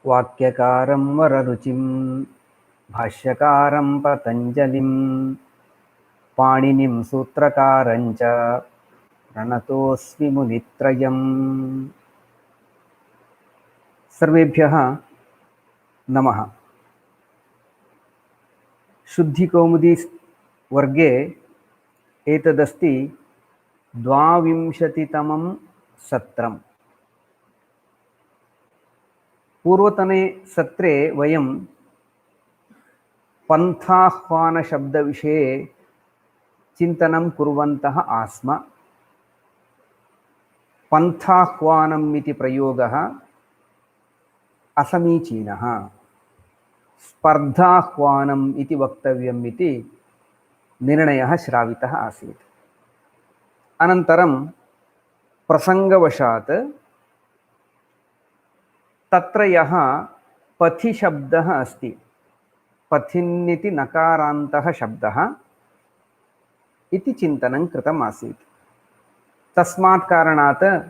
वाक्यकारं वररुचिं भाष्यकारं पतञ्जलिं पाणिनिं सूत्रकारं च प्रणतोऽस्मि मुनित्रयम्। सर्वेभ्यः नमः। शुद्धिकौमुदी वर्गे एतदस्ति 22तमं सत्रम्। पूर्वतने सत्रे वयं पन्थाह्वानशब्दविषये चिन्तनं कुर्वन्तः आस्म। पन्थाह्वानम् इति प्रयोगः असमीचीनः, स्पर्धाह्वानम् इति वक्तव्यम् इति निर्णयः श्रावितः आसीत्। अनन्तरं प्रसङ्गवशात् तत्र यः पथिशब्दः अस्ति, पथिन्निति नकारान्तः शब्दः इति चिन्तनं कृतम् आसीत्। तस्मात् कारणात्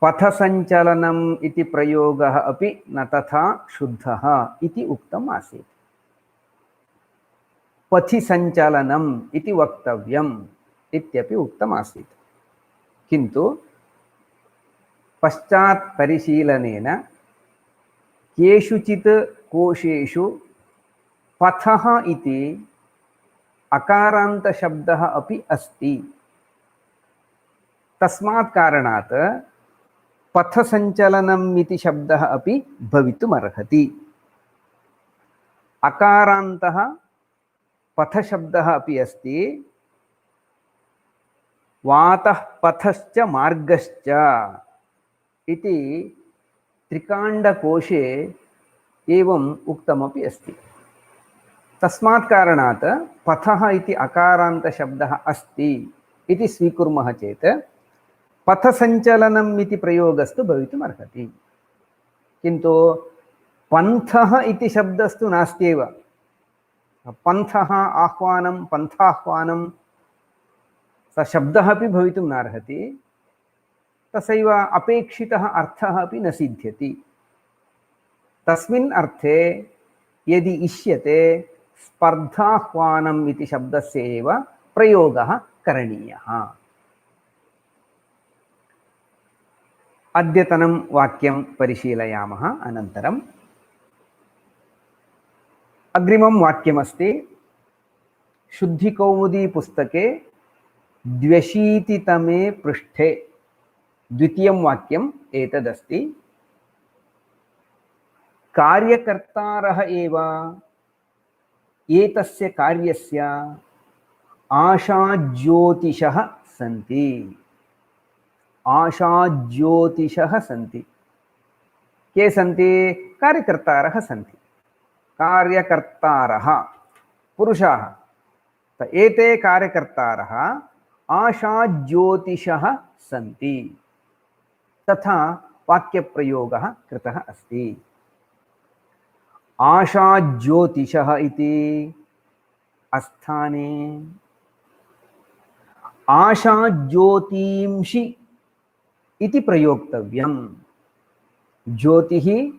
पथसञ्चलनम् इति प्रयोगः अपि न तथा शुद्धः इति उक्तम् आसीत्। पथिसञ्चलनम् इति वक्तव्यम् इत्यपि उक्तम् आसीत्। किन्तु पश्चात् परिशीलनेन केषुचित् कोशेषु पथः इति अकारान्तशब्दः अपि अस्ति। तस्मात् कारणात् पथसञ्चलनम् इति शब्दः अपि भवितुमर्हति। अकारान्तः पथशब्दः अपि अस्ति। वातः पथश्च मार्गश्च इति त्रिकाण्डकोशे एवम् उक्तमपि अस्ति। तस्मात् कारणात् पथः इति अकारान्तशब्दः अस्ति इति स्वीकुर्मः चेत् पथसञ्चलनम् इति प्रयोगस्तु भवितुमर्हति। किन्तु पन्थः इति शब्दस्तु नास्त्येव। पन्थः आह्वानं, पन्थाह्वानं स शब्दः अपि भवितुं नार्हति। तथैव अपेक्षितः अर्थः अपि न सिद्ध्यति। तस्मिन् अर्थे यदि इष्यते स्पर्धाह्वानम् इति शब्दस्य एव प्रयोगः करणीयः। अद्यतनं वाक्यं परिशीलयामः। अनन्तरम् अग्रिमं वाक्यमस्ति शुद्धिकौमुदी पुस्तके 82तमे पृष्ठे द्वितीयं वाक्यम् एतदस्ति। कार्यकर्तारः एव एतस्य कार्यस्य आशाज्योतिषः सन्ति। आशाज्योतिषः सन्ति। के सन्ति? कार्यकर्तारः सन्ति। कार्यकर्तारः पुरुषाः। एते कार्यकर्तारः आशाज्योतिषः सन्ति। तथा वाक्यप्रयोगः कृतः अस्ति। आशाज्योतिषः इति अस्थाने आशाज्योतिंषि इति प्रयोक्तव्यम्। ज्योतिः,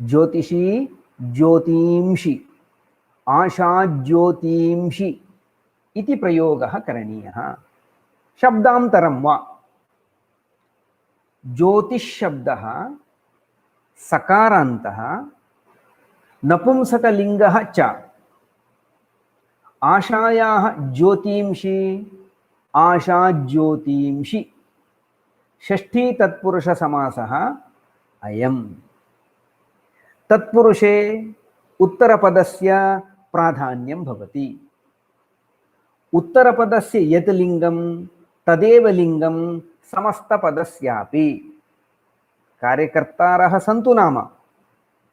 ज्योतिषी, ज्योतिंषि, आशाज्योतिंषि इति प्रयोगः करणीयः। शब्दान्तरं वा। ज्योतिष्शब्दः सकारान्तः, नपुंसकलिङ्गः च। आशायाः ज्योतिंषि, आशाज्योतिंषि। षष्ठी तत्पुरुषसमासः अयम्। तत्पुरुषे उत्तरपदस्य प्राधान्यं भवति। उत्तरपदस्य यत् लिङ्गं तदेव लिङ्गं समस्तपदस्यापि। कार्यकर्तारः सन्तु नाम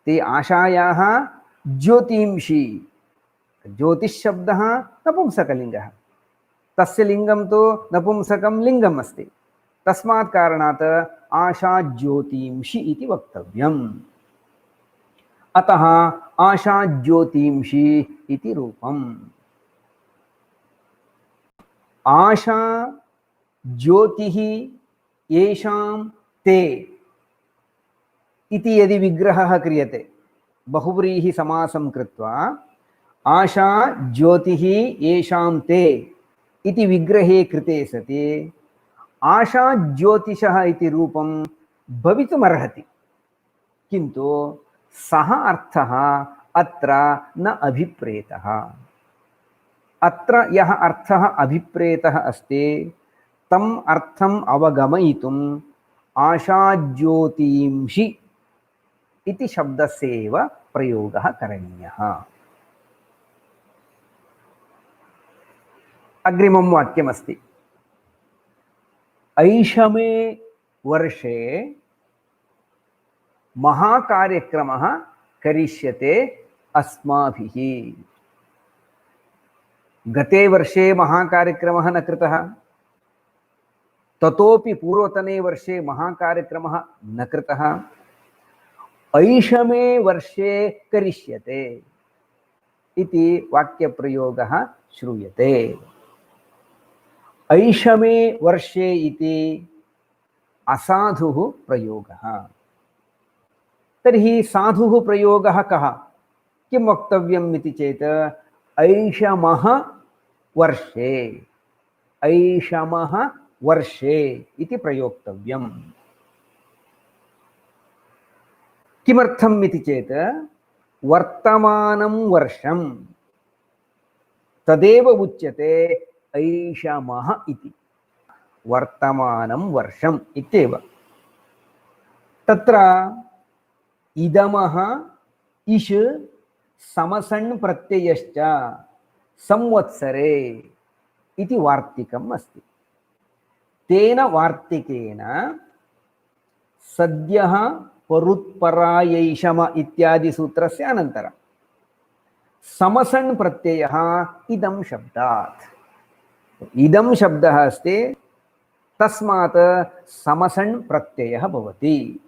ते आशायाः ज्योतिंषि। ज्योतिष्शब्दः नपुंसकलिङ्गः, तस्य लिङ्गं तु नपुंसकं लिङ्गम् अस्ति। तस्मात् कारणात् आशाज्योतिंषि इति वक्तव्यम्। अतः आशाज्योतिंषि इति रूपम्। आशा ज्योतिः येषां ते इति यदि विग्रहः क्रियते बहुव्रीहि समासं कृत्वा आशा ज्योतिः येषां ते इति विग्रहे कृते सति आशा ज्योतिषः इति रूपं भवितुमर्हति, किन्तु सः अर्थः अत्र न अभिप्रेतः। अत्र यः अर्थः अभिप्रेतः अस्ति तम् अर्थम् अवगमयितुम् आशाज्योतींषि इति शब्दस्य एव प्रयोगः करणीयः। अग्रिमं वाक्यमस्ति, ऐषमे वर्षे महाकार्यक्रमः करिष्यते अस्माभिः। गते वर्षे महाकार्यक्रमः न कृतः, ततोपि पूर्वतने वर्षे महाकार्यक्रमः न कृतः, ऐषमे वर्षे करिष्यते इति वाक्यप्रयोगः श्रूयते। ऐषमे वर्षे इति असाधुः प्रयोगः। तर्हि साधुः प्रयोगः कः? किं वक्तव्यम् इति चेत् ऐषमः वर्षे, ऐषमः वर्षे इति प्रयोक्तव्यम्। किमर्थम् इति चेत् वर्तमानं वर्षं तदेव उच्यते ऐषमः इति, वर्तमानं वर्षम् इत्येव। तत्र इदमः इष् समसन् प्रत्ययश्च संवत्सरे इति वार्तिकम् अस्ति। तेन वार्तिकेन सद्यः परुत्परायैषम इत्यादि सूत्रस्य अनन्तरं समसन् प्रत्ययः इदं शब्दात्, इदं शब्दः अस्ति, तस्मात् समसन् प्रत्ययः भवति।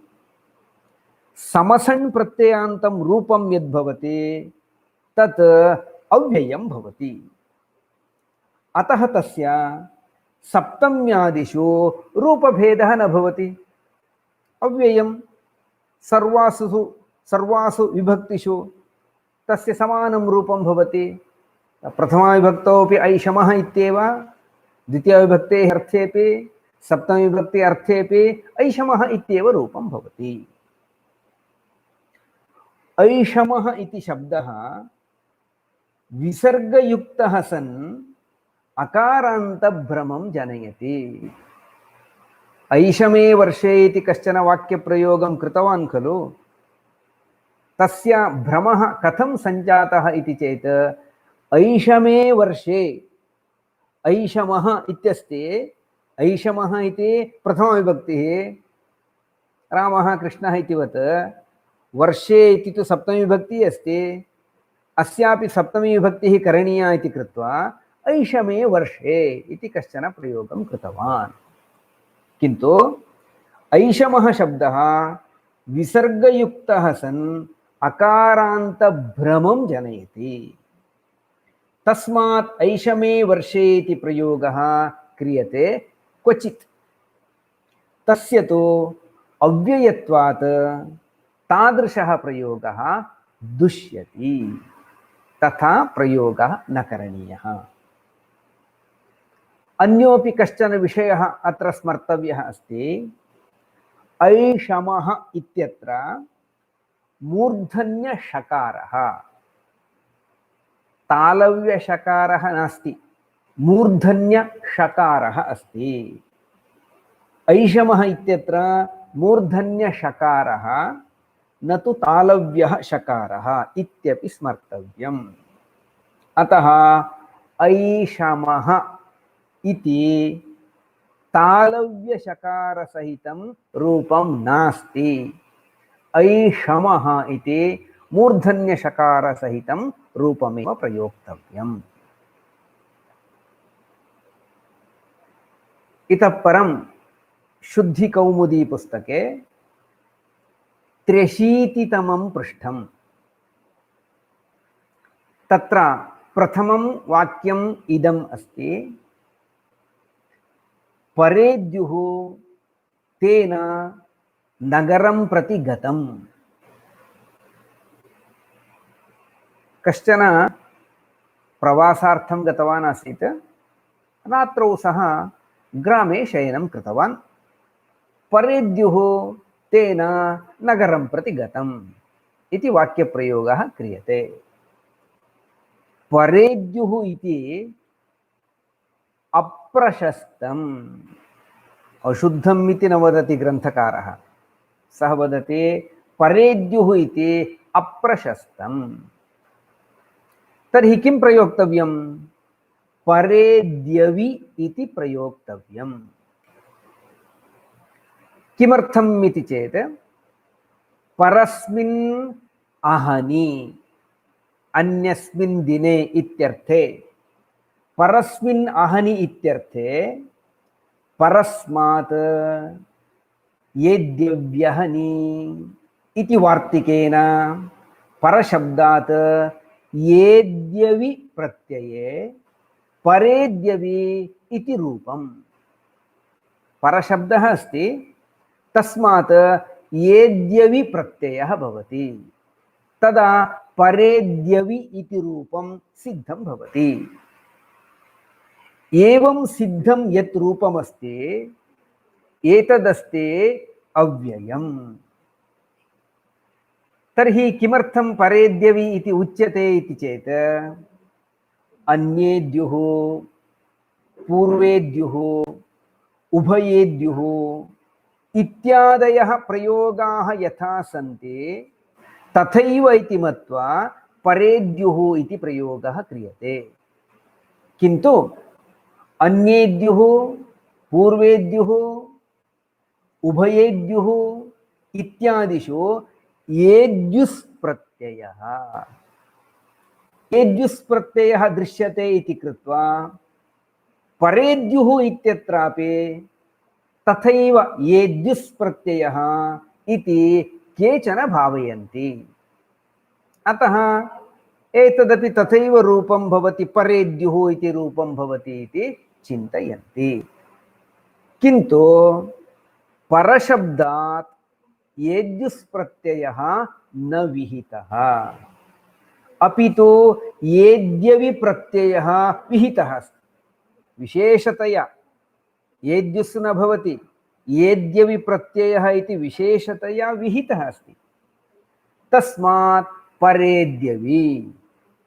समसन् प्रत्ययान्तं रूपं यद् भवति तत् अव्ययं भवति। अतः तस्य सप्तम्यादिषु रूपभेदः न भवति, अव्ययं। सर्वासु विभक्तिषु तस्य समानं रूपं भवति। प्रथमाविभक्तौ अपि ऐषमः इत्येव, द्वितीयविभक्तेः अर्थेपि सप्तमविभक्ति अर्थेपि ऐषमः इत्येव रूपं भवति। ऐषमः इति शब्दः विसर्गयुक्तः सन् अकारान्तभ्रमं जनयति। ऐषमे वर्षे इति कश्चन वाक्यप्रयोगं कृतवान् खलु, तस्य भ्रमः कथं सञ्जातः इति चेत् ऐषमे वर्षे, ऐषमः इत्यस्ति, ऐषमः इति प्रथमविभक्तिः, रामः कृष्णः इतिवत्, वर्षे इति तु सप्तमीविभक्तिः अस्ति, अस्यापि सप्तमीविभक्तिः करणीया इति कृत्वा ऐषमे वर्षे इति कश्चन प्रयोगं कृतवान्। किन्तु ऐषमः शब्दः विसर्गयुक्तः सन् अकारान्तभ्रमं जनयति। तस्मात् ऐषमे वर्षे इति प्रयोगः क्रियते क्वचित्। तस्य तु अव्ययत्वात् तादृशः प्रयोगः दुष्यति, तथा प्रयोगः न करणीयः। अन्योपि कश्चन विषयः अत्र स्मर्तव्यः अस्ति। ऐषमः इत्यत्र मूर्धन्यषकारः, तालव्यषकारः नास्ति, मूर्धन्यषकारः अस्ति। ऐषमः इत्यत्र मूर्धन्यषकारः न तु तालव्यः षकारः इत्यपि स्मर्तव्यम्। अतः ऐषमः इति तालव्यषकारसहितं रूपं नास्ति, ऐषमः इति मूर्धन्यषकारसहितं रूपमेव प्रयोक्तव्यम्। इतः परं शुद्धिकौमुदी पुस्तके 83तमं पृष्ठं, तत्र प्रथमं वाक्यम् इदम् अस्ति। परेद्युः तेन नगरं प्रति गतं। कश्चन प्रवासार्थं गतवान् आसीत्। रात्रौ सः ग्रामे शयनं कृतवान्। परेद्युः तेन नगरं प्रति गतम् इति वाक्यप्रयोगः क्रियते। परेद्युः इति अप्रशस्तम्, अशुद्धम् इति न वदति ग्रन्थकारः। सः वदति परेद्युः इति अप्रशस्तम्। तर्हि किं प्रयोक्तव्यम्? परेद्यवि इति प्रयोक्तव्यम्। किमर्थम् इति चेत् परस्मिन् अहनि अन्यस्मिन् दिने इत्यर्थे। परस्मिन् अहनि इत्यर्थे परस्मात् येद्यव्यहनि इति वार्तिकेन परशब्दात् येद्यवि प्रत्यये परेद्यवि इति रूपम्। परशब्दः अस्ति, तस्मात् येद्यवि प्रत्ययः भवति, तदा परेद्यवि इति रूपं सिद्धं भवति। एवं सिद्धं यत् रूपमस्ति एतदस्ति अव्ययम्। तर्हि किमर्थं परेद्यवि इति उच्यते इति चेत् अन्येद्युः, पूर्वेद्युः, उभयेद्युः इत्यादयः प्रयोगाः यथा सन्ति तथैव इति मत्वा परेद्युः इति प्रयोगः क्रियते। किन्तु अन्येद्युः, पूर्वेद्युः, उभयेद्युः इत्यादिषु येद्युस् प्रत्ययः, येद्युस् प्रत्ययः दृश्यते इति कृत्वा परेद्युः इत्यत्रापि तथैव येद्युस् प्रत्ययः इति केचन भावयन्ति। अतः एतदपि तथैव रूपं भवति, परेद्युः इति रूपं भवति इति चिन्तयन्ति। किन्तु परशब्दात् येद्युस् प्रत्ययः न विहितः, अपि तु येद्यवि प्रत्ययः विहितः अस्ति। विशेषतया येद्युस् न भवति, येद्यवि प्रत्ययः इति विशेषतया विहितः अस्ति। तस्मात् परेद्यवि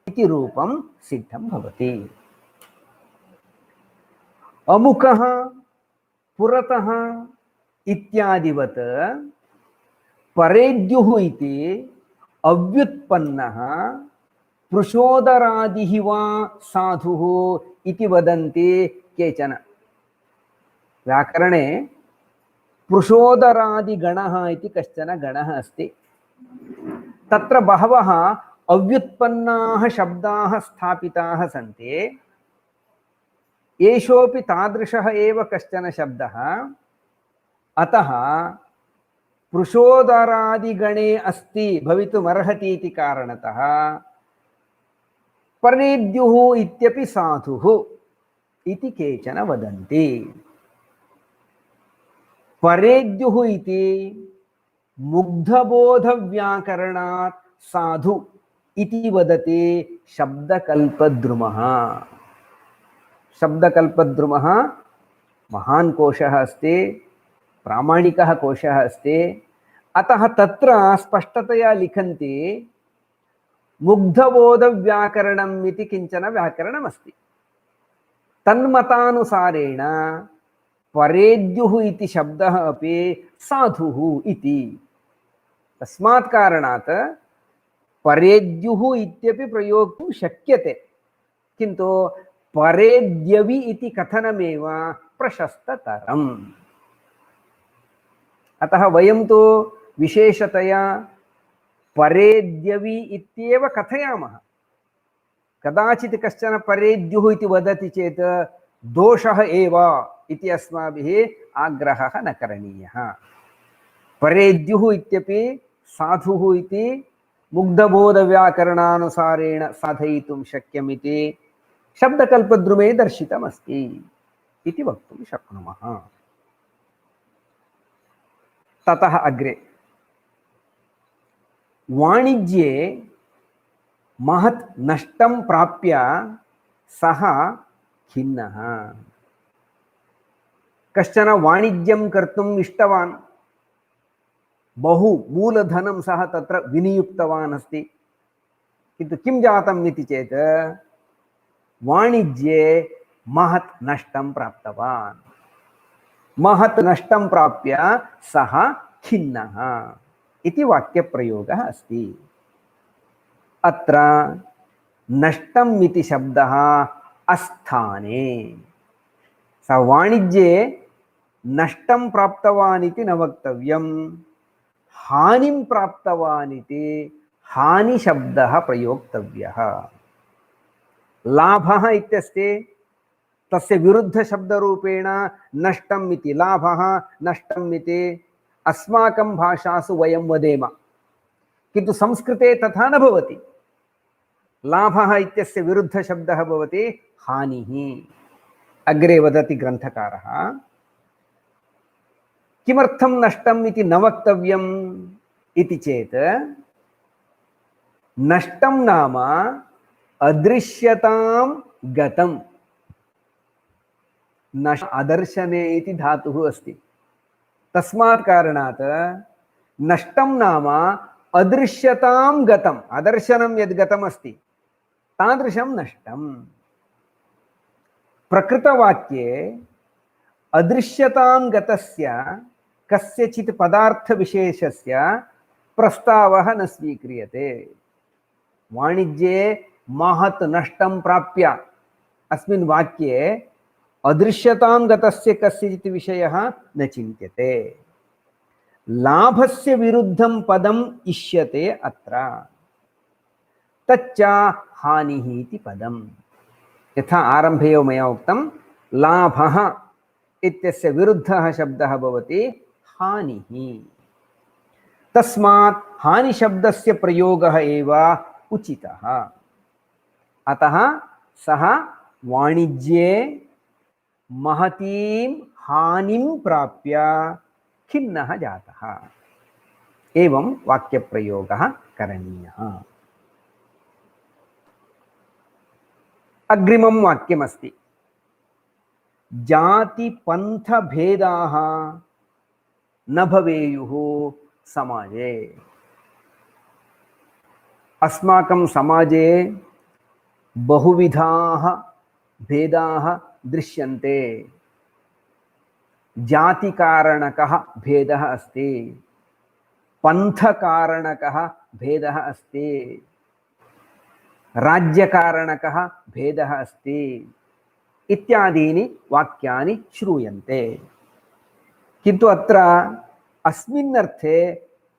इति रूपं सिद्धं भवति। अमुकः, पुरतः इत्यादिवत् परेद्युः इति अव्युत्पन्नः पृषोदरादिः वा साधुः इति वदन्ति केचन। व्याकरणे पृषोदरादिगणः इति कश्चन गणः अस्ति। तत्र बहवः अव्युत्पन्नाः शब्दाः स्थापिताः सन्ति। एषोऽपि तादृशः एव कश्चन शब्दः। अतः पृषोदरादिगणे अस्ति, भवितुमर्हति इति कारणतः परेद्युः इत्यपि साधुः इति केचन वदन्ति। परेद्युः इति मुग्धबोधव्याकरणात् साधु इति वदति शब्दकल्पद्रुमः। शब्दकल्पद्रुमः महान् कोशः अस्ति, प्रामाणिकः कोशः अस्ति। अतः तत्र स्पष्टतया लिखन्ति मुग्धबोधव्याकरणम् इति किञ्चन व्याकरणमस्ति। तन्मतानुसारेण परेद्युः इति शब्दः अपि साधुः इति। तस्मात् कारणात् परेद्युः इत्यपि प्रयोक्तुं शक्यते, किन्तु परेद्यवि इति कथनमेव प्रशस्ततरम्। अतः वयं तु विशेषतया परेद्यवि इत्येव कथयामः। कदाचित् कश्चन परेद्युः इति वदति चेत् दोषः एव इति अस्माभिः आग्रहः न करणीयः। परेद्युः इत्यपि साधुः इति मुग्धबोधव्याकरणानुसारेण साधयितुं शक्यमिति शब्दकल्पद्रुमे दर्शितमस्ति इति वक्तुं शक्नुमः। ततः अग्रे वाणिज्ये महत् नष्टं प्राप्य सः खिन्नः। कश्चन वाणिज्यं कर्तुम् इष्टवान्, बहु मूलधनं सः तत्र विनियुक्तवान् अस्ति, किन्तु किं जातम् इति चेत् वाणिज्ये महत् नष्टं प्राप्तवान्। महत् नष्टं प्राप्य सः खिन्नः इति वाक्यप्रयोगः अस्ति। अत्र नष्टम् इति शब्दः अस्थाने। सः वाणिज्ये नष्टं प्राप्तवान् इति न वक्तव्यं, हानिं प्राप्तवान् इति हानिशब्दः प्रयोक्तव्यः। लाभः इत्यस्ति, तस्य विरुद्धशब्दरूपेण नष्टम् इति, लाभः नष्टम् इति अस्माकं भाषासु वयं वदेम, किन्तु संस्कृते तथा न भवति। लाभः इत्यस्य विरुद्धशब्दः भवति हानिः। अग्रे वदति ग्रन्थकारः, किमर्थं नष्टम् इति न वक्तव्यम् इति चेत् नष्टं नाम अदृश्यतां गतं। अदर्शने इति धातुः अस्ति, तस्मात् कारणात् नष्टं नाम अदृश्यतां गतम्। अदर्शनं यद् गतमस्ति तादृशं नष्टम्। प्रकृतवाक्ये अदृश्यतां गतस्य कस्यचित् पदार्थविशेषस्य प्रस्तावः न स्वीक्रियते। वाणिज्ये महत् नष्टं प्राप्य अस्मिन् वाक्ये अदृश्यतां गतस्य कस्यचित् विषयः न चिन्त्यते। लाभस्य विरुद्धं पदम् इष्यते अत्र, तच्च हानिः इति पदम्। यथा आरम्भे एव मया उक्तं, लाभः इत्यस्य विरुद्धः शब्दः भवति हानिः। तस्मात् हानिशब्दस्य प्रयोगः एव उचितः। अतः सः वाणिज्ये महतीं हानिं प्राप्य खिन्नः जातः। एवं वाक्यप्रयोगः करणीयः। अग्रिमं वाक्यमस्ति, जातिपन्थभेदाः न भवेयुः समाजे। अस्माकं समाजे बहुविधाः भेदाः दृश्यन्ते। जातिकारणकः भेदः अस्ति, पन्थकारणकः भेदः अस्ति, राज्यकारणकः भेदः अस्ति इत्यादीनि वाक्यानि श्रूयन्ते। किन्तु अत्र अस्मिन् अर्थे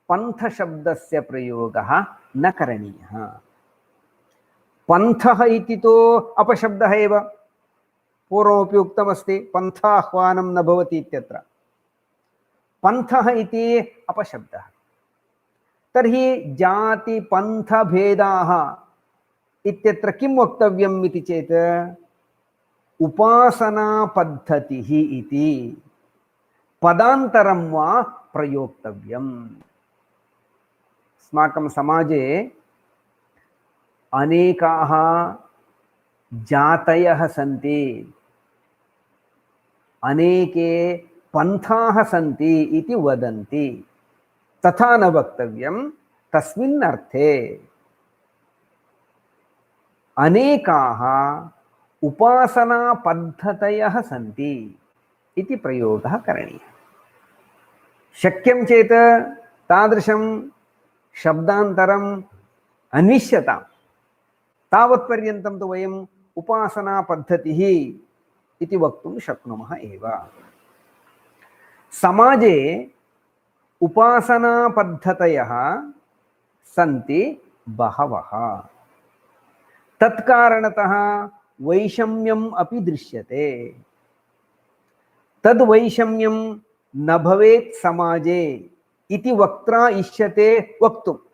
पन्थशब्दस्य प्रयोगः न करणीयः। पन्थः इति तु अपशब्दः एव, पूर्वमपि उक्तमस्ति, पन्थाह्वानं न भवति इत्यत्र। पन्थः इति अपशब्दः। तर्हि जातिपन्थभेदाः इत्यत्र किं वक्तव्यम् इति चेत् उपासनापद्धतिः इति पदान्तरं वा प्रयोक्तव्यम्। अस्माकं समाजे अनेकाः जातयः सन्ति, अनेके पन्थाः सन्ति इति वदन्ति। तथा न वक्तव्यं। तस्मिन् अर्थे अनेकाः उपासनापद्धतयः सन्ति इति प्रयोगः करणीयः। शक्यं चेत् तादृशं शब्दान्तरम् अन्विष्यताम्। तावत्पर्यन्तं तु वयम् उपासनापद्धतिः इति वक्तुं शक्नुमः एव। समाजे उपासनापद्धतयः सन्ति बहवः। तत्कारणतः वैषम्यम् अपि दृश्यते। तद् वैषम्यं न भवेत् समाजे इति वक्त्रा इष्यते वक्तुम्।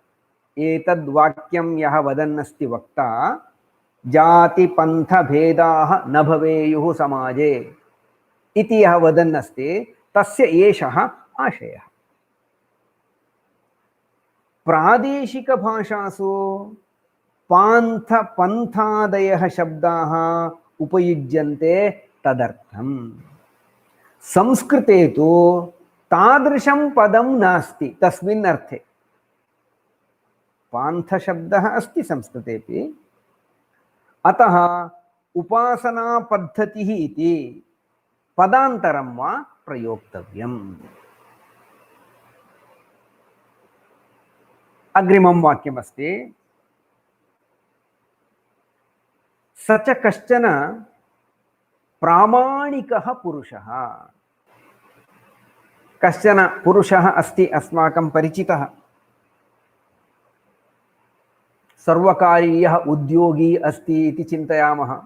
एतद् वाक्यं यः वदन्नस्ति वक्ता, जातिपन्थभेदाः न भवेयुः समाजे इति यः वदन्नस्ति, तस्य एषः आशयः। प्रादेशिकभाषासु पान्थपन्थादयः शब्दाः उपयुज्यन्ते तदर्थम्। संस्कृते तु तादृशं पदं नास्ति तस्मिन् अर्थे। पान्थशब्दः अस्ति संस्कृतेपि, अतः उपासनापद्धतिः इति पदान्तरं वा प्रयोक्तव्यम्। अग्रिमं वाक्यमस्ति, स च कश्चन प्रामाणिकः पुरुषः। कश्चन पुरुषः अस्ति अस्माकं परिचितः, सर्वकारीयः उद्योगी अस्ति इति चिन्तयामः।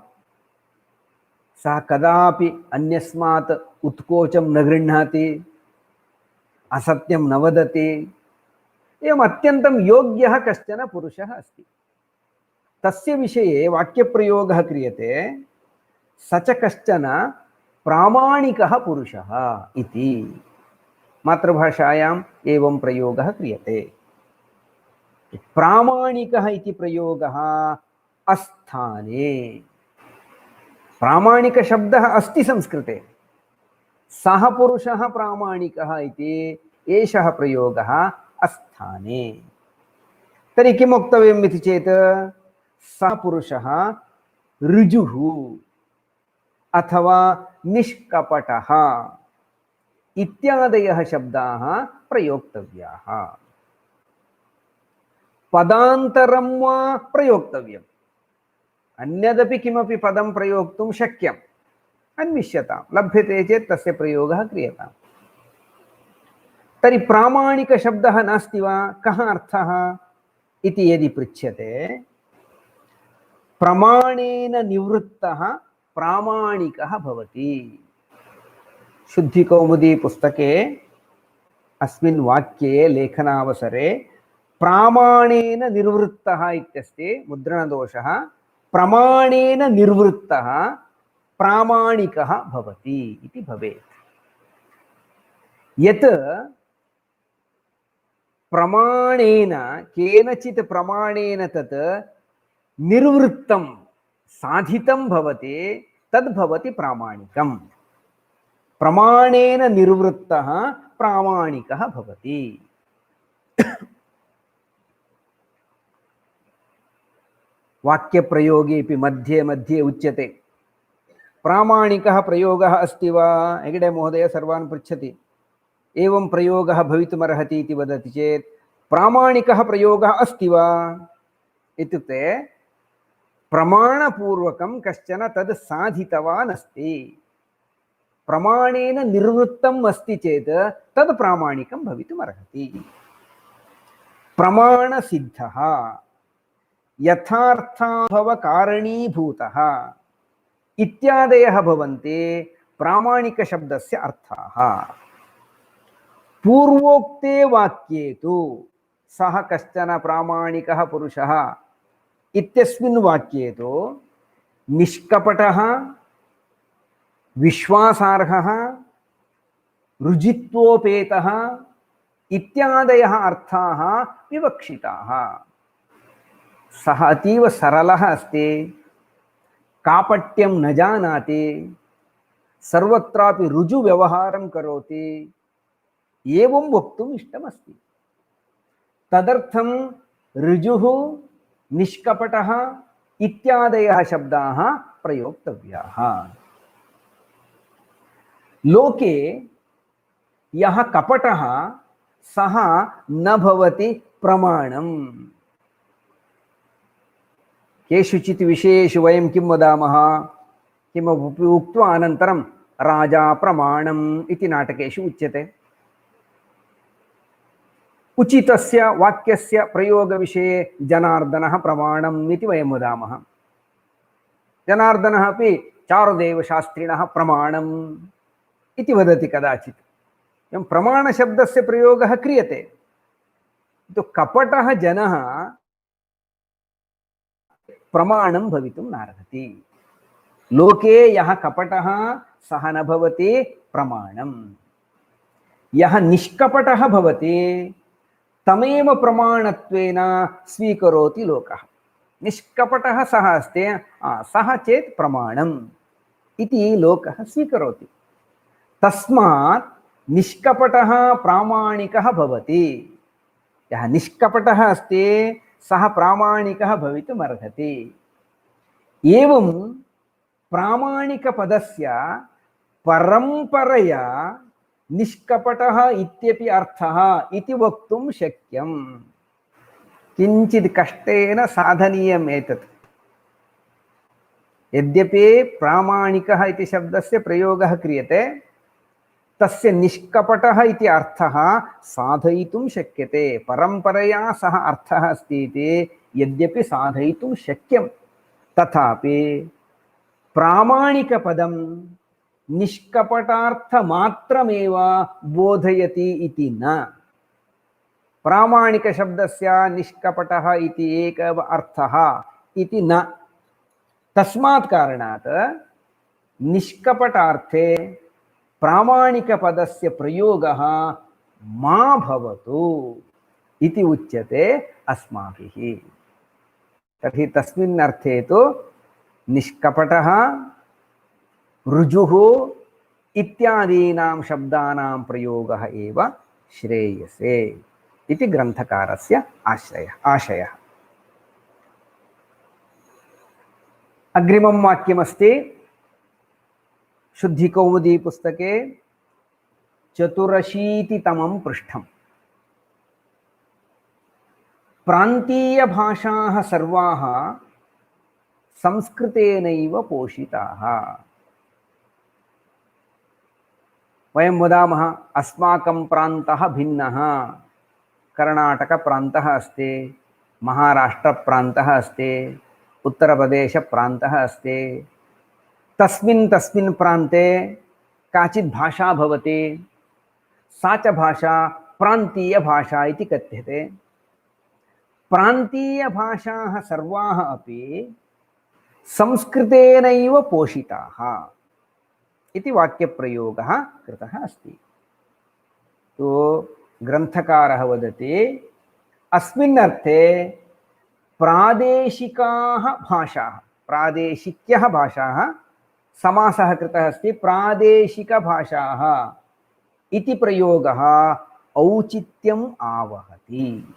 सः कदापि अन्यस्मात् उत्कोचं न गृह्णाति, असत्यं न वदति, एवम् अत्यन्तं योग्यः कश्चन पुरुषः अस्ति। तस्य विषये वाक्यप्रयोगः क्रियते, स च कश्चन प्रामाणिकः पुरुषः इति। मातृभाषायाम् एवं प्रयोगः क्रियते। प्रामाणिकः इति प्रयोगः अस्थाने। प्रामाणिकशब्दः अस्ति संस्कृते, सः पुरुषः प्रामाणिकः इति एषः प्रयोगः अस्थाने। तर्हि किं वक्तव्यम् इति चेत्, सः पुरुषः ऋजुः अथवा निष्कपटः इत्यादयः शब्दाः प्रयोक्तव्याः। पदान्तरं वा प्रयोक्तव्यम्, अन्यदपि किमपि पदं प्रयोक्तुं शक्यम्, अन्विष्यतां, लभ्यते चेत् तस्य प्रयोगः क्रियताम्। तर्हि प्रामाणिकशब्दः नास्ति वा, कः अर्थः इति यदि पृच्छ्यते, प्रमाणेन निवृत्तः प्रामाणिकः भवति। शुद्धिकौमुदी पुस्तके अस्मिन् वाक्ये लेखनावसरे प्रामाणेन निर्वृत्तः इत्यस्ति, मुद्रणदोषः। प्रमाणेन निर्वृत्तः प्रामाणिकः भवति इति भवेत्। यत् प्रमाणेन, केनचित् प्रमाणेन तत् निर्वृत्तं साधितं भवति, तद् भवति प्रामाणिकम्। प्रमाणेन निर्वृत्तः प्रामाणिकः भवति। वाक्यप्रयोगेपि मध्ये मध्ये उच्यते, प्रामाणिकः प्रयोगः अस्ति वा? हेगडे महोदय सर्वान् पृच्छति, एवं प्रयोगः भवितुमर्हति इति वदति चेत् प्रामाणिकः प्रयोगः अस्ति वा इत्युक्ते प्रमाणपूर्वकं कश्चन तद् साधितवान् अस्ति। प्रमाणेन निर्वृत्तम् अस्ति चेत् तद् प्रामाणिकं भवितुमर्हति। प्रमाणसिद्धः, यथार्थानुभवकारणीभूतः इत्यादयः भवन्ति प्रामाणिकशब्दस्य अर्थाः। पूर्वोक्ते वाक्ये तु सः कश्चन प्रामाणिकः पुरुषः इत्यस्मिन् वाक्ये तु निष्कपटः, विश्वासार्हः, रुजित्वोपेतः इत्यादयः अर्थाः विवक्षिताः। सः अतीव सरलः अस्ति, कापट्यं न जानाति, सर्वत्रापि ऋजुव्यवहारं करोति, एवं वक्तुम् इष्टमस्ति। तदर्थं ऋजुः, निष्कपटः इत्यादयः शब्दाः प्रयोक्तव्याः। लोके यः कपटः सः न भवति प्रमाणम्। केषुचित् विषयेषु वयं किं वदामः, किमपि उक्त्वा अनन्तरं राजा प्रमाणम् इति नाटकेषु उच्यते। उचितस्य वाक्यस्य प्रयोगविषये जनार्दनः प्रमाणम् इति वयं वदामः। जनार्दनः अपि चारुदेवशास्त्रिणः प्रमाणम् इति वदति कदाचित्। एवं प्रमाणशब्दस्य प्रयोगः क्रियते। तो कपटः जनः प्रमाणं भवितुं नार्हति। लोके यः कपटः सः न भवति प्रमाणम्। यः निष्कपटः भवति तमेव प्रमाणत्वेन स्वीकरोति लोकः। निष्कपटः सः अस्ति, सः चेत् प्रमाणम् इति लोकः स्वीकरोति। तस्मात् निष्कपटः प्रामाणिकः भवति। यः निष्कपटः अस्ति सः प्रामाणिकः भवितुमर्हति। एवं प्रामाणिकपदस्य परम्परया निष्कपटः इत्यपि अर्थः इति वक्तुं शक्यम्। किञ्चित् कष्टेन साधनीयम् एतत्। यद्यपि प्रामाणिकः इति शब्दस्य प्रयोगः क्रियते, तस्य निष्कपटः इति अर्थः साधयितुं शक्यते। परम्परया सः अर्थः अस्ति इति यद्यपि साधयितुं शक्यं, तथापि प्रामाणिकपदं निष्कपटार्थमात्रमेव बोधयति इति न। प्रामाणिकशब्दस्य निष्कपटः इति एकः अर्थः इति न। तस्मात् कारणात् निष्कपटार्थे प्रामाणिकपदस्य प्रयोगः मा भवतु इति उच्यते अस्माभिः। तर्हि तस्मिन् अर्थे तु निष्कपटः, ऋजुः इत्यादीनां शब्दानां प्रयोगः एव श्रेयसे इति ग्रन्थकारस्य आशयः। अग्रिमं वाक्यमस्ति शुद्धिकौमुदी पुस्तके 84तमं पृष्ठम्। प्रान्तीयभाषाः सर्वाः संस्कृतेनैव पोषिताः। वयं वदामः अस्माकं प्रान्तः भिन्नः। कर्णाटकप्रान्तः अस्ति, महाराष्ट्रप्रान्तः अस्ति, उत्तरप्रदेशप्रान्तः अस्ति। तस्मिन् प्रान्ते काचित् भाषा भवति, सा च भाषा प्रान्तीयभाषा इति कथ्यते। प्रान्तीयभाषाः सर्वाः अपि संस्कृतेनैव पोषिताः इति वाक्यप्रयोगः कृतः अस्ति। तो ग्रन्थकारः वदति अस्मिन् अर्थे प्रादेशिकाः भाषाः, प्रादेशिक्यः भाषाः, समासः कृतः अस्ति प्रादेशिकभाषाः इति प्रयोगः औचित्यम् आवहति।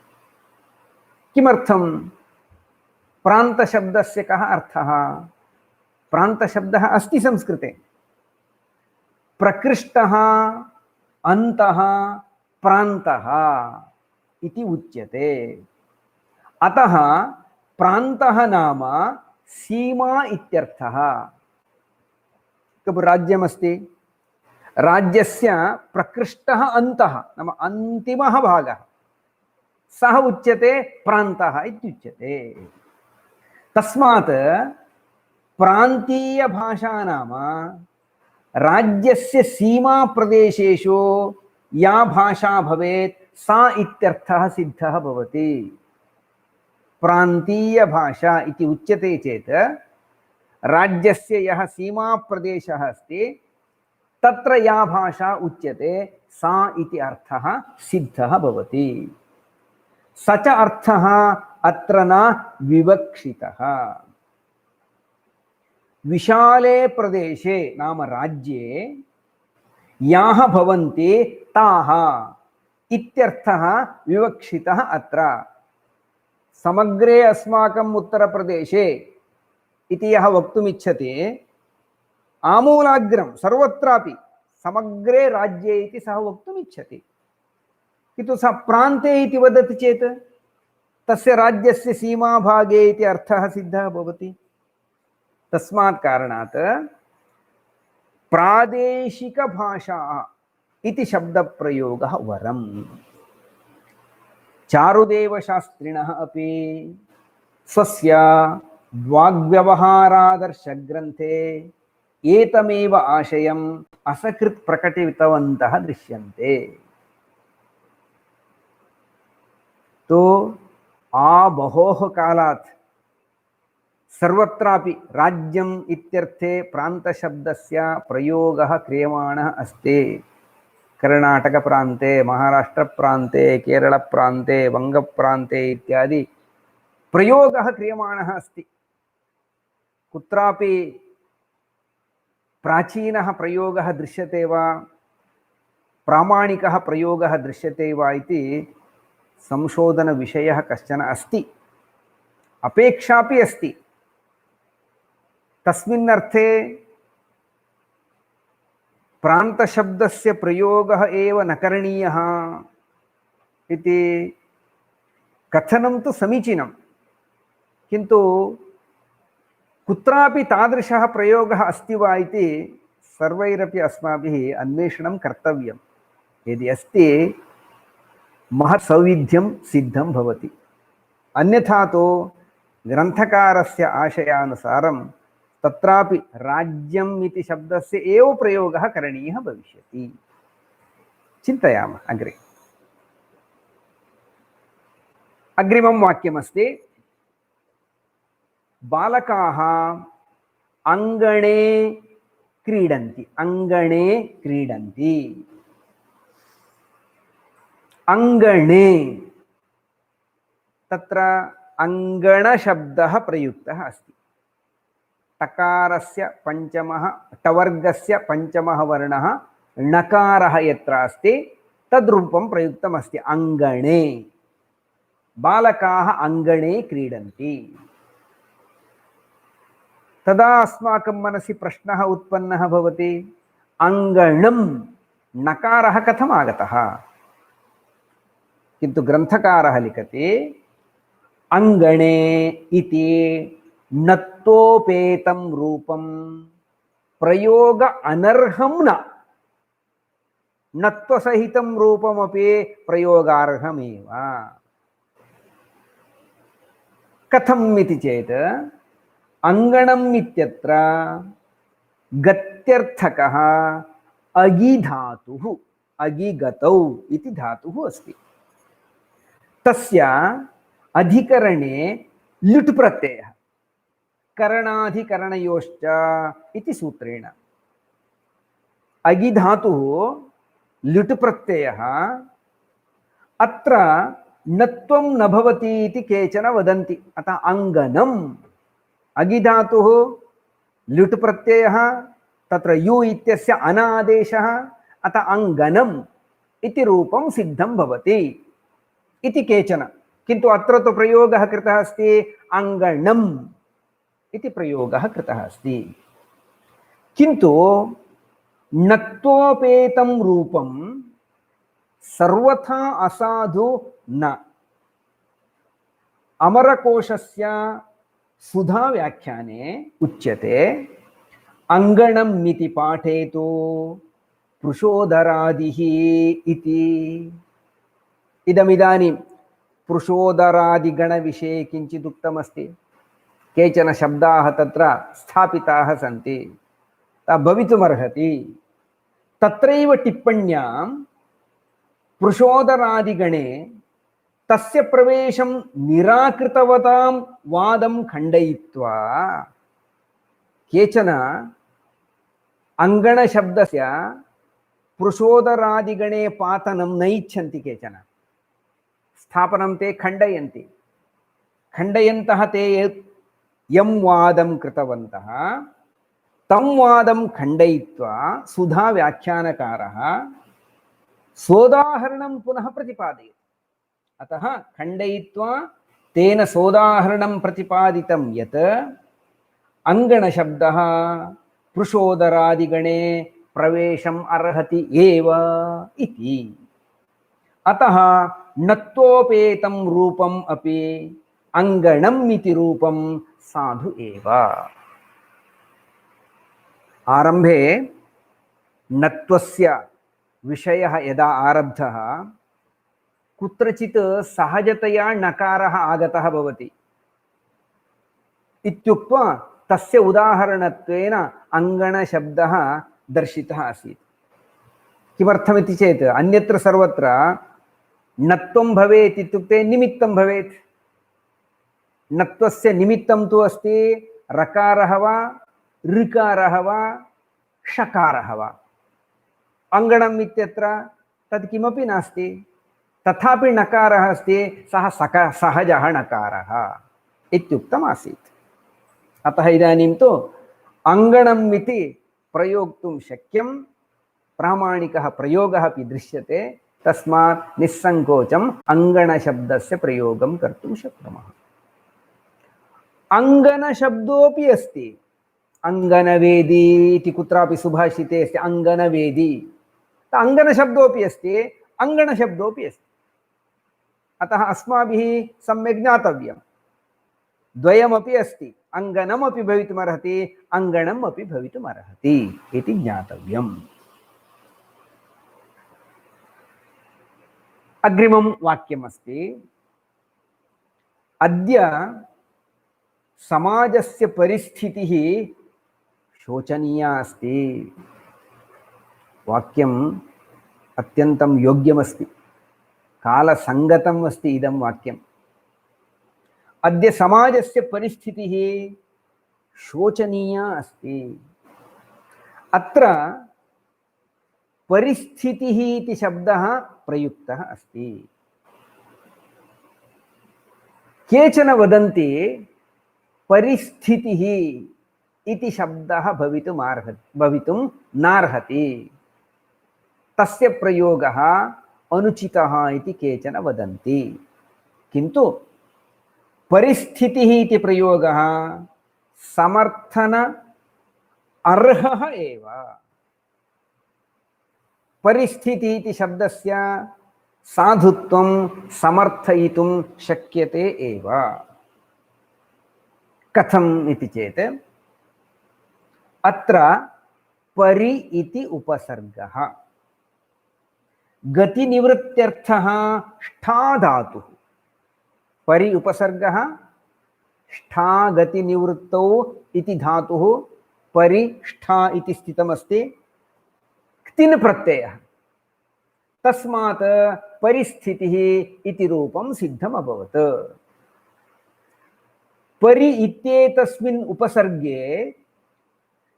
किमर्थं? प्रान्तशब्दस्य कः अर्थः? प्रान्तशब्दः अस्ति संस्कृते। प्रकृष्टः अन्तः प्रान्तः इति उच्यते। अतः प्रान्तः नाम सीमा इत्यर्थः। राज्यमस्ति, राज्यस्य प्रकृष्टः अन्तः नाम अन्तिमः भागः, सः उच्यते प्रान्तः इत्युच्यते। तस्मात् प्रान्तीयभाषा नाम राज्यस्य सीमाप्रदेशेषु या भाषा भवेत् सा इत्यर्थः सिद्धः भवति। प्रान्तीयभाषा इति उच्यते चेत् राज्यस्य यः सीमाप्रदेशः अस्ति तत्र या भाषा उच्यते सा इति अर्थः सिद्धः भवति। स च अर्थः अत्र न विवक्षितः। विशाले प्रदेशे नाम राज्ये याः भवन्ति ताः इत्यर्थः विवक्षितः अत्र। समग्रे अस्माकम् उत्तरप्रदेशे इति यः वक्तुमिच्छति आमूलाग्रं सर्वत्रापि समग्रे राज्ये इति सः वक्तुमिच्छति, किन्तु सः प्रान्ते इति वदति चेत् तस्य राज्यस्य सीमाभागे इति अर्थः सिद्धः भवति। तस्मात् कारणात् प्रादेशिकभाषा इति शब्दप्रयोगः वरम्। चारुदेवशास्त्रिणः अपि स्वस्य वाग्व्यवहारादर्शग्रन्थे एतमेव आशयम् असकृत् प्रकटितवन्तः दृश्यन्ते। तो बहोः कालात् सर्वत्रापि राज्यम् इत्यर्थे प्रान्तशब्दस्य प्रयोगः क्रियमाणः अस्ति। कर्णाटकप्रान्ते, महाराष्ट्रप्रान्ते, केरलप्रान्ते, वङ्गप्रान्ते इत्यादि प्रयोगः क्रियमाणः अस्ति। कुत्रापि प्राचीनः प्रयोगः दृश्यते वा, प्रामाणिकः प्रयोगः दृश्यते वा इति संशोधनविषयः कश्चन अस्ति, अपेक्षापि अस्ति। तस्मिन्नर्थे प्रान्तशब्दस्य प्रयोगः एव न करणीयः इति कथनं तु समीचीनं, किन्तु कुत्रापि तादृशः प्रयोगः अस्ति वा इति सर्वैरपि अस्माभिः अन्वेषणं कर्तव्यं। यदि अस्ति महत् सौविध्यं सिद्धं भवति, अन्यथा तो ग्रन्थकारस्य आशयानुसारं तत्रापि राज्यम् इति शब्दस्य एव प्रयोगः करणीयः भविष्यति। चिन्तयामः अग्रे। अग्रिमं वाक्यमस्ति, बालकाः अङ्गणे क्रीडन्ति। अङ्गणे क्रीडन्ति। अङ्गणे तत्र अङ्गणशब्दः प्रयुक्तः अस्ति। टकारस्य पञ्चमः, टवर्गस्य पञ्चमः वर्णः णकारः यत्र अस्ति तद्रूपं प्रयुक्तमस्ति अङ्गणे। बालकाः अङ्गणे क्रीडन्ति। तदा अस्माकं मनसि प्रश्नः उत्पन्नः भवति, अङ्गणं नकारः कथम् आगतः? किन्तु ग्रन्थकारः लिखति अङ्गणे इति नत्वोपेतं रूपं प्रयोग अनर्हं न। नत्वसहितं रूपमपि प्रयोगार्हमेव। कथम् इति चेत् अङ्गणम् इत्यत्र गत्यर्थकः अगिधातुः, अगिगतौ इति धातुः अस्ति। तस्य अधिकरणे लुट् प्रत्ययः करणाधिकरणयोश्च इति सूत्रेण अगिधातुः लुट् प्रत्ययः अत्र नत्वं न भवति इति केचन वदन्ति। अतः अङ्गनम् अगिधातुः लुट् प्रत्ययः, तत्र यु इत्यस्य अनादेशः, अतः अङ्गनम् इति रूपं सिद्धं भवति इति केचन। किन्तु अत्र तु प्रयोगः कृतः अस्ति अङ्गणम् इति प्रयोगः कृतः अस्ति। किन्तु नत्वोपेतं रूपं सर्वथा असाधु न। अमरकोशस्य सुधा व्याख्याने उच्यते अङ्गणम् इति पाठेतु पृषोदरादिः इति। इदमिदानीं पृषोदरादिगणविषये किञ्चित् उक्तमस्ति। केचन शब्दाः तत्र स्थापिताः सन्ति, भवितुमर्हति। तत्रैव टिप्पण्यां पृषोदरादिगणे तस्य प्रवेशं निराकृतवतां वादं खण्डयित्वा केचन अङ्गणशब्दस्य पृषोदरादिगणे पातनं न इच्छन्ति। केचन स्थापनं ते खण्डयन्ति। खण्डयन्तः ते यं वादं कृतवन्तः तं वादं खण्डयित्वा सुधा व्याख्यानकारः सोदाहरणं पुनः प्रतिपादयति। अतः खण्डयित्वा तेन सोदाहरणं प्रतिपादितं यत् अङ्गणशब्दः पृषोदरादिगणे प्रवेशम् अर्हति एव इति। अतः नत्वोपेतं रूपम् अपि अङ्गणम् इति रूपं साधु एव। आरम्भे नत्वस्य विषयः यदा आरब्धः कुत्रचित् सहजतया नकारः आगतः भवति इत्युक्त्वा तस्य उदाहरणत्वेन अङ्गणशब्दः दर्शितः आसीत्। किमर्थमिति चेत् अन्यत्र सर्वत्र नत्वं भवेत् इत्युक्ते निमित्तं भवेत्। नत्वस्य निमित्तं तु अस्ति रकारः वा ऋकारः वा षकारः वा। अङ्गणम् इत्यत्र तत् किमपि नास्ति, तथापि नकारः अस्ति, सः सहजः नकारः इत्युक्तम् आसीत्। अतः इदानीं तु अङ्गणम् इति प्रयोक्तुं शक्यं, प्रामाणिकः प्रयोगः अपि दृश्यते, तस्मात् निस्सङ्कोचम् अङ्गणशब्दस्य प्रयोगं कर्तुं शक्नुमः। अङ्गनशब्दोऽपि अस्ति, अङ्गनवेदी इति कुत्रापि सुभाषिते अस्ति अङ्गनवेदी, अङ्गनशब्दोऽपि अस्ति, अङ्गणशब्दोऽपि अस्ति। अतः अस्माभिः सम्यक् ज्ञातव्यं, द्वयमपि अस्ति, अङ्गनमपि भवितुमर्हति, अङ्गणम् अपि भवितुमर्हति इति ज्ञातव्यम्। अग्रिमं वाक्यमस्ति, अद्य समाजस्य परिस्थितिः शोचनीया अस्ति। वाक्यम् अत्यन्तं योग्यमस्ति, कालसङ्गतम् अस्ति इदं वाक्यम्। अद्य समाजस्य परिस्थितिः शोचनीया अस्ति। अत्र परिस्थितिः इति शब्दः प्रयुक्तः अस्ति। केचन वदन्ति परिस्थितिः इति शब्दः भवितुं नार्हति, तस्य प्रयोगः अनुचितः इति केचन वदन्ति। किन्तु परिस्थितिः इति प्रयोगः समर्थन अर्हः एव। परिस्थितिः इति शब्दस्य साधुत्वं समर्थयितुं शक्यते एव। कथम् इति चेत् अत्र परि इति उपसर्गः, गतिनिवृत्त्यर्थः ष्ठा धातुः। परि उपसर्गः, ष्ठा गतिनिवृत्तौ इति धातुः, परि ष्ठा इति स्थितमस्ति, क्तिन् प्रत्ययः, तस्मात् परिस्थितिः इति रूपं सिद्धम् अभवत्। परि इत्येतस्मिन् उपसर्गे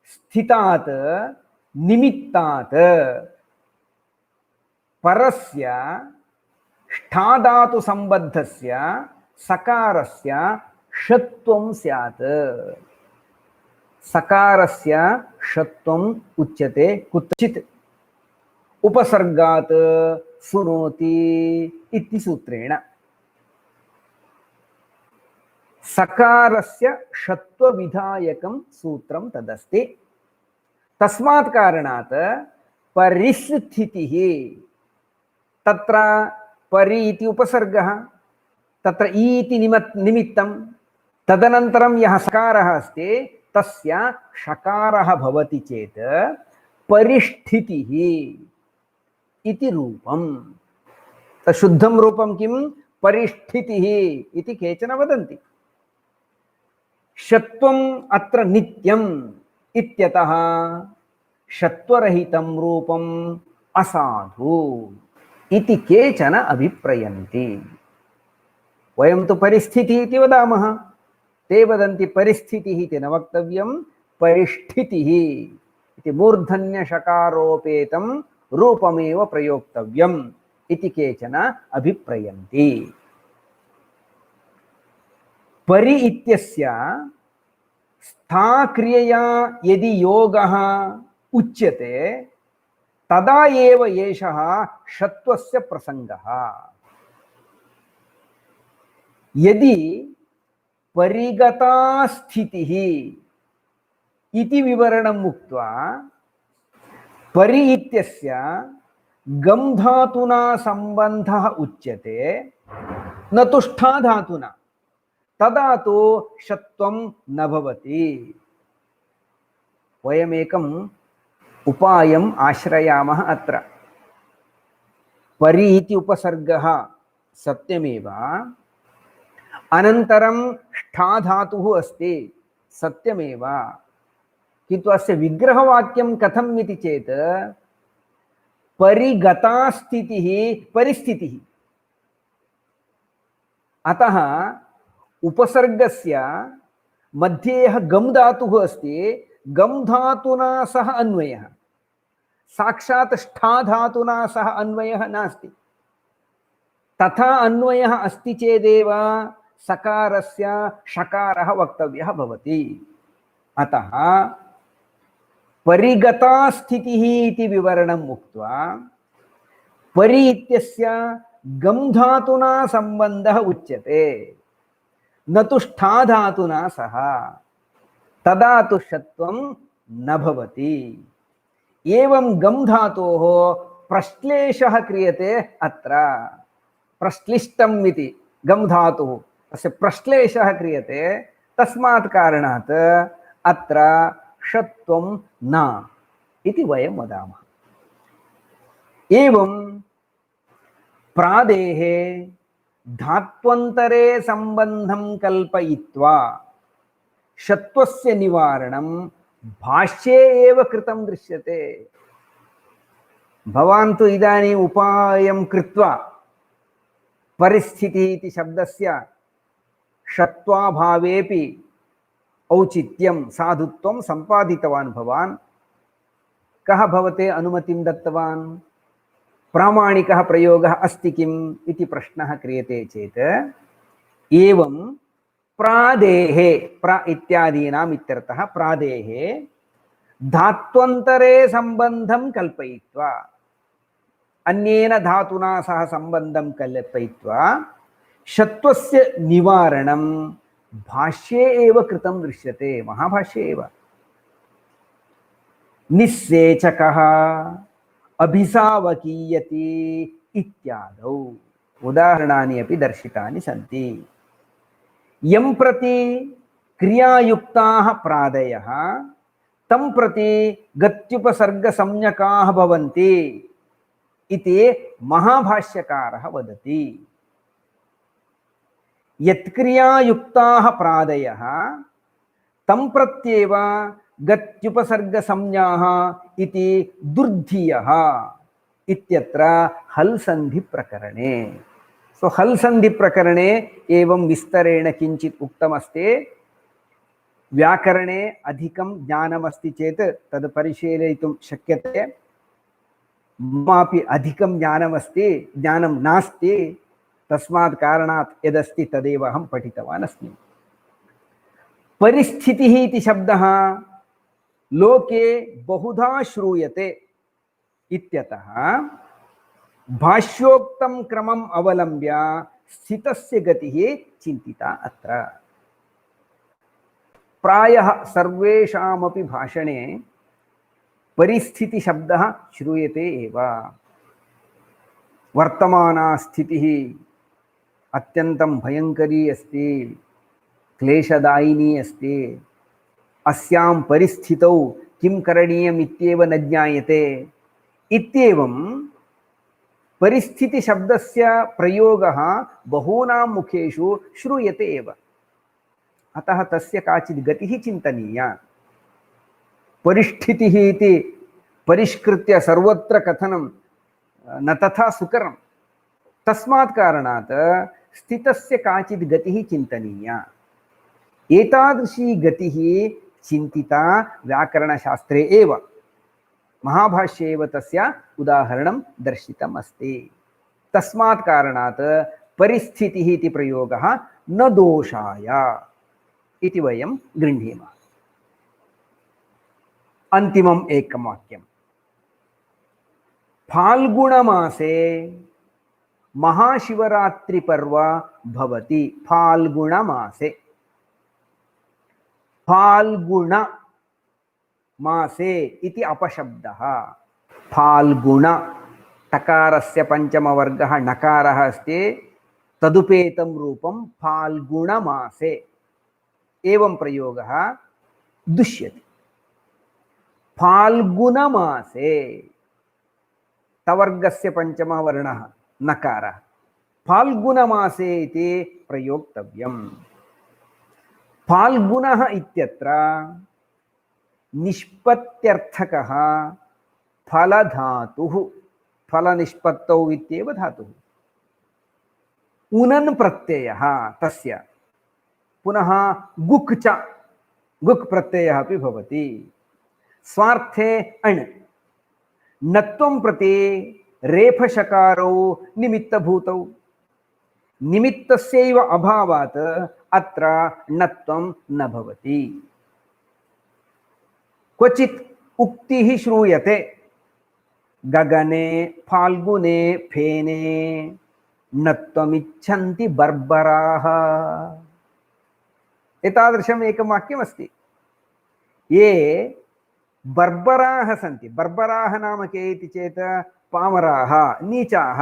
स्थितात् निमित्तात् परस्य ष्ठाधातु संबद्धस्य सकारस्य षत्वं स्यात्। सकारस्य षत्वम् उच्यते कुत्रचित् उपसर्गात् शृणोति इति सूत्रेण। सकारस्य षत्वविधायकं सूत्रं तदस्ति। तस्मात् कारणात् परिस्थितिः, तत्र परि इति उपसर्गः, तत्र इ इति निमित्तं, तदनन्तरं यः सकारः अस्ति तस्य षकारः भवति चेत् परिस्थितिः इति रूपम्। शुद्धं रूपं किं? परिस्थितिः इति केचन वदन्ति। षत्वम् अत्र नित्यम् इत्यतः षत्वरहितं रूपम् असाधु इति केचन अभिप्रयन्ति। वयं तु परिस्थितिः इति वदामः, ते वदन्ति परिस्थितिः इति न वक्तव्यं, परिस्थितिः इति मूर्धन्यषकारोपेतं रूपमेव प्रयोक्तव्यम् इति केचन अभिप्रयन्ति। परि इत्यस्य स्थाक्रियया यदि योगः उच्यते तदा एव एषः षत्वस्य प्रसङ्गः। यदि परिगता स्थितिः इति विवरणम् उक्त्वा परि इत्यस्य गम् धातुना सम्बन्धः उच्यते न तु ष्ठा धातुना, तदा तु षत्वं न भवति। वयमेकम् उपायम् आश्रयामः अत्र। परि इति उपसर्गः सत्यमेव, अनन्तरं ष्ठा धातुः अस्ति सत्यमेव, किन्तु अस्य विग्रहवाक्यं कथम् इति चेत् परिगता स्थितिः परिस्थितिः। अतः उपसर्गस्य मध्ये यः गम् धातुः अस्ति, गम् धातुना सह अन्वयः, साक्षात् ष्ठाधातुना सह अन्वयः नास्ति। तथा अन्वयः अस्ति चेदेव सकारस्य षकारः वक्तव्यः भवति। अतः परिगता स्थितिः इति विवरणम् उक्त्वा परि इत्यस्य गम धातुना संबंधः उच्यते, न तु ष्ठा धातुना सह, तदा तु षत्वं न भवति। एवं गम धातोः प्रश्लेषः क्रियते अत्र। प्रश्लिष्टम् इति गम धातुः, तस्य प्रश्लेषः क्रियते, तस्मात् कारणात् अत्र षत्वं न इति वयं वदामः। एवं प्रादेः धात्वन्तरे संबंधं कल्पयित्वा षत्वस्य निवारणं भाष्ये एव कृतं दृश्यते। भवान् तु इदानीम् उपायं कृत्वा परिस्थितिः इति शब्दस्य षत्वाभावेपि औचित्यं साधुत्वं सम्पादितवान् भवान्। कः भवते अनुमतिं दत्तवान्? प्रामाणिकः प्रयोगः अस्ति किम् इति प्रश्नः क्रियते चेत् एवं प्रादेः, प्र इत्यादीनाम् इत्यर्थः प्रादेः धात्वन्तरे सम्बन्धं कल्पयित्वा, अन्येन धातुना सह सम्बन्धं कल्पयित्वा षत्वस्य निवारणं भाष्ये एव कृतं दृश्यते, महाभाष्ये एव। निस्सेचकः अभिसावकीयति इत्यादौ उदाहरणानि अपि दर्शितानि सन्ति। यं प्रति क्रियायुक्ताः प्रादयः तं प्रति गत्युपसर्गसंज्ञकाः भवन्ति इति महाभाष्यकारः वदति। यत्क्रियायुक्ताः प्रादयः तं प्रत्येव गत्युपसर्गसंज्ञाः इति दुर्धियः इत्यत्र हल् संधि प्रकरणे। सो हल् संधि प्रकरणे एवं विस्तरेण किञ्चित् उक्तमस्ति। व्याकरणे अधिकं ज्ञानमस्ति चेत् तद् परिशीलयितुं शक्यते। ममापि अधिकं ज्ञानमस्ति, ज्ञानं नास्ति, तस्मात् कारणात् यदस्ति तदेव अहं पठितवान् अस्मि। परिस्थितिः इति शब्दः लोके बहुधा श्रूयते इत्यतः भाष्योक्तं क्रमम् अवलम्ब्य स्थितस्य गतिः चिन्तिता अत्र। प्रायः सर्वेषामपि भाषणे परिस्थिति शब्दः श्रूयते एव। वर्तमाना स्थितिः अत्यन्तं भयंकरी अस्ति, क्लेशदायिनी अस्ति, अस्यां परिस्थितौ किं करणीयम् इत्येव न ज्ञायते इत्येवं परिस्थिति शब्दस्य प्रयोगः बहूनां मुखेषु श्रूयते एव। अतः तस्य काचित् गतिः चिन्तनीया। परिस्थितिः इति परिष्कृत्य सर्वत्र कथनं न तथा सुकरं। तस्मात् कारणात् स्थितस्य काचित् गतिः चिन्तनीया। एतादृशी गतिः चिन्तिता व्याकरणशास्त्रे एव। महाभाष्ये एव तस्य उदाहरणं दर्शितम् अस्ति। तस्मात् कारणात् परिस्थितिः इति प्रयोगः न दोषाय इति वयं गृह्णीमः। अन्तिमम् एकं वाक्यं। फाल्गुणमासे महाशिवरात्रिपर्व भवति। फाल्गुणमासे, फाल्गुण मासे इति अपशब्दः। फाल्गुण टकारस्य पंचमवर्गः नकारः अस्ति, तदुपेतं रूपं फाल्गुणमासे एवं प्रयोगः दुष्यते। फाल्गुणमासे तवर्गस्य पंचमः वर्णः नकारः, फाल्गुणमासे इति प्रयोक्तव्यम्। फाल्गुणः इत्यत्र निष्पत्त्यर्थकः फलधातुः, फलनिष्पत्तौ इत्येव धातुः। उनन् प्रत्ययः तस्य, पुनः गुक् च, गुक् प्रत्ययः अपि भवति। स्वार्थे अण्, नत्वं प्रति रेफशकारौ निमित्तभूतौ निमित्तस्यैव अभावात् अत्र नत्वं न भवति। क्वचित् उक्तिः श्रूयते गगने फाल्गुने फेने नत्वमिच्छन्ति बर्बराः। एतादृशम् एकं वाक्यमस्ति। ये बर्बराः सन्ति, बर्बराः नाम के इति चेत् पामराः, नीचाः,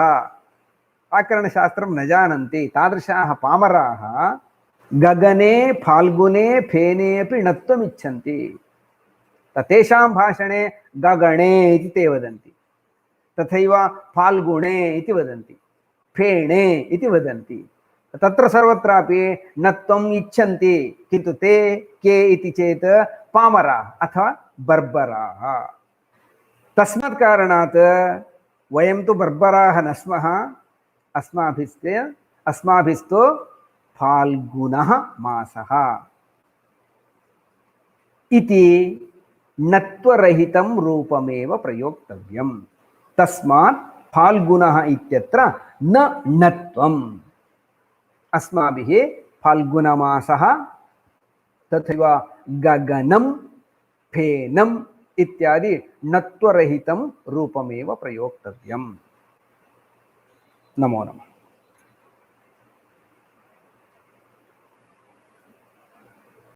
व्याकरणशास्त्रं न जानन्ति तादृशाः पामराः गगने फाल्गुने फेने अपि नत्वमिच्छन्ति। तेषां भाषणे गगणे इति ते वदन्ति, तथैव फाल्गुणे इति वदन्ति, फेणे इति वदन्ति। तत्र सर्वत्रापि नत्वम् इच्छन्ति, किन्तु ते के इति चेत् पामराः अथवा बर्बराः। तस्मात् कारणात् वयं तु बर्बराः न स्मः, अस्माभिस्तु फाल्गुनः मासः इति नत्वरहितं रूपमेव प्रयोक्तव्यम्। तस्मात् फाल्गुनः इत्यत्र न नत्वम्। अस्माभिः फाल्गुनमासः तथैव गगनं फेनम् इत्यादि नत्वरहितं रूपमेव प्रयोक्तव्यम्। नमो नमः।